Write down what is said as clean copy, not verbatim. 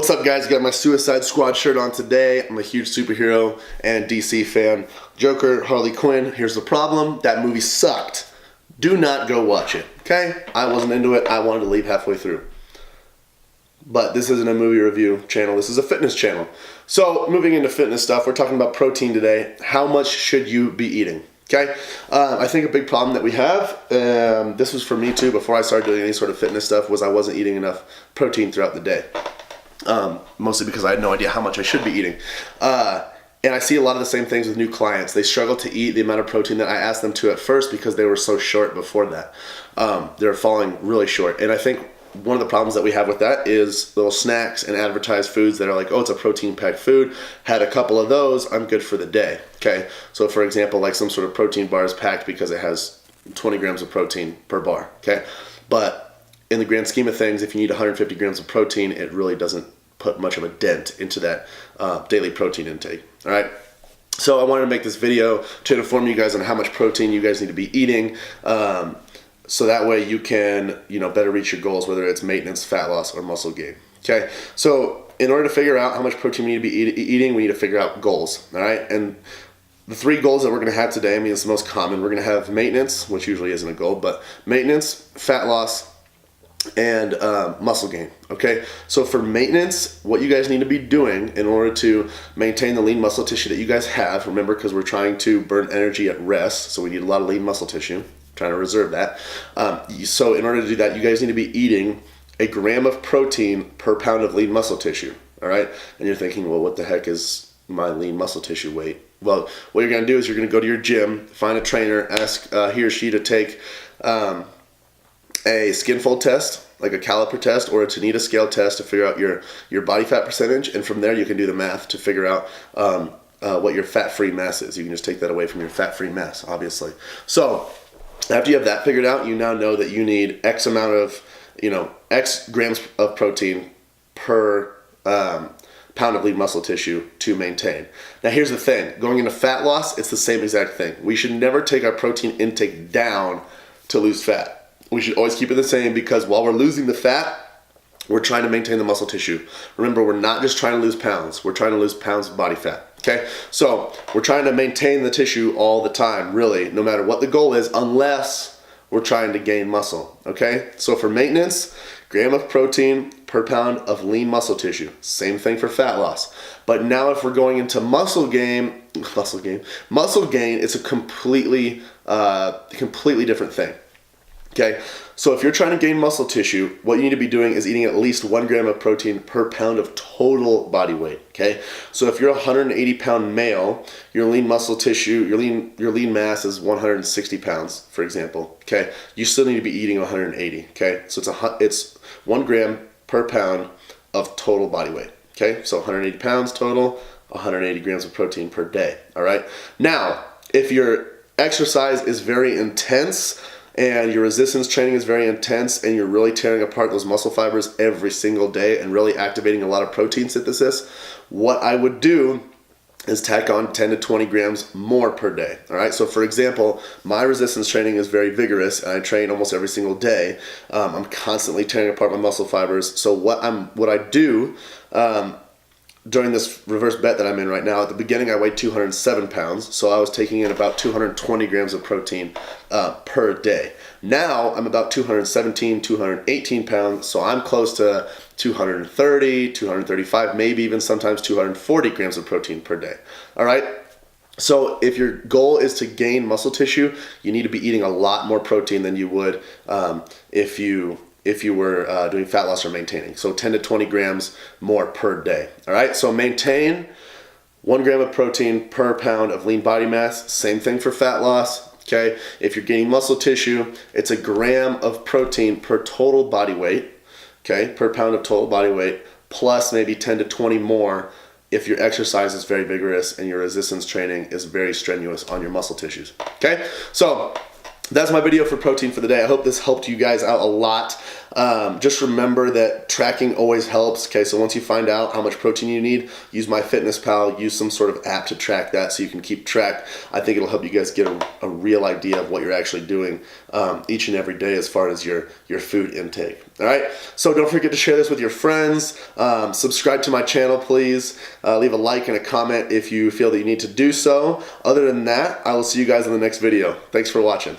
What's up, guys? Got my Suicide Squad shirt on today. I'm a huge superhero and DC fan. Joker, Harley Quinn. Here's the problem. That movie sucked. Do not go watch it, okay? I wasn't into it. I wanted to leave halfway through. But this isn't a movie review channel. This is a fitness channel. So, moving into fitness stuff, we're talking about protein today. How much should you be eating? Okay, I think a big problem that we have, this was for me too before I started doing any sort of fitness stuff, was I wasn't eating enough protein throughout the day. Mostly because I had no idea how much I should be eating. And I see a lot of the same things with new clients. They struggle to eat the amount of protein that I asked them to at first because they were so short before that. They're falling really short. And I think one of the problems that we have with that is little snacks and advertised foods that are like, oh, it's a protein-packed food. Had a couple of those, I'm good for the day. Okay, so for example, like some sort of protein bar is packed because it has 20 grams of protein per bar. Okay, but in the grand scheme of things, if you need 150 grams of protein, it really doesn't put much of a dent into that daily protein intake. All right. So I wanted to make this video to inform you guys on how much protein you guys need to be eating. So that way you can, better reach your goals, whether it's maintenance, fat loss, or muscle gain. Okay, so in order to figure out how much protein we need to be eating, we need to figure out goals. All right, and the three goals that we're going to have today, it's the most common. We're going to have maintenance, which usually isn't a goal, but maintenance, fat loss, and muscle gain. Okay, so for maintenance, what you guys need to be doing in order to maintain the lean muscle tissue that you guys have, remember, because we're trying to burn energy at rest, so we need a lot of lean muscle tissue. Trying to reserve that. So in order to do that, you guys need to be eating 1 gram of protein per pound of lean muscle tissue. All right, and you're thinking, well, what the heck is my lean muscle tissue weight? Well, what you're going to do is you're going to go to your gym, find a trainer, ask he or she to take a skin fold test, like a caliper test, or a Tanita scale test to figure out your body fat percentage, and from there you can do the math to figure out what your fat-free mass is. You can just take that away from your fat-free mass, obviously. So after you have that figured out, you now know that you need X amount of, X grams of protein per pound of lean muscle tissue to maintain. Now here's the thing, going into fat loss, it's the same exact thing. We should never take our protein intake down to lose fat. We should always keep it the same, because while we're losing the fat, we're trying to maintain the muscle tissue. Remember, we're not just trying to lose pounds, we're trying to lose pounds of body fat. Okay, so we're trying to maintain the tissue all the time, really, no matter what the goal is, unless we're trying to gain muscle. Okay, so for maintenance, gram of protein per pound of lean muscle tissue. Same thing for fat loss. But now if we're going into muscle gain, it's a completely different thing. Okay, so if you're trying to gain muscle tissue, what you need to be doing is eating at least 1 gram of protein per pound of total body weight. Okay, so if you're a 180-pound male, your lean muscle tissue, your lean mass is 160 pounds, for example. Okay, you still need to be eating 180. Okay, so it's 1 gram per pound of total body weight. Okay, so 180 pounds total, 180 grams of protein per day. All right, now if your exercise is very intense, and your resistance training is very intense, and you're really tearing apart those muscle fibers every single day and really activating a lot of protein synthesis, what I would do is tack on 10 to 20 grams more per day. All right, so for example, my resistance training is very vigorous, and I train almost every single day. I'm constantly tearing apart my muscle fibers. So what I do during this reverse bet that I'm in right now, at the beginning I weighed 207 pounds, so I was taking in about 220 grams of protein per day. Now I'm about 217, 218 pounds, so I'm close to 230, 235, maybe even sometimes 240 grams of protein per day. All right? So if your goal is to gain muscle tissue, you need to be eating a lot more protein than you would if you were doing fat loss or maintaining. So 10 to 20 grams more per day. All right, so maintain 1 gram of protein per pound of lean body mass. Same thing for fat loss. Okay, if you're gaining muscle tissue, it's 1 gram of protein per total body weight. Okay, per pound of total body weight, plus maybe 10 to 20 more if your exercise is very vigorous and your resistance training is very strenuous on your muscle tissues. Okay, so that's my video for protein for the day. I hope this helped you guys out a lot. Just remember that tracking always helps. Okay, so once you find out how much protein you need, use MyFitnessPal, use some sort of app to track that so you can keep track. I think it'll help you guys get a real idea of what you're actually doing each and every day as far as your food intake. All right, so don't forget to share this with your friends. Subscribe to my channel, please. Leave a like and a comment if you feel that you need to do so. Other than that, I will see you guys in the next video. Thanks for watching.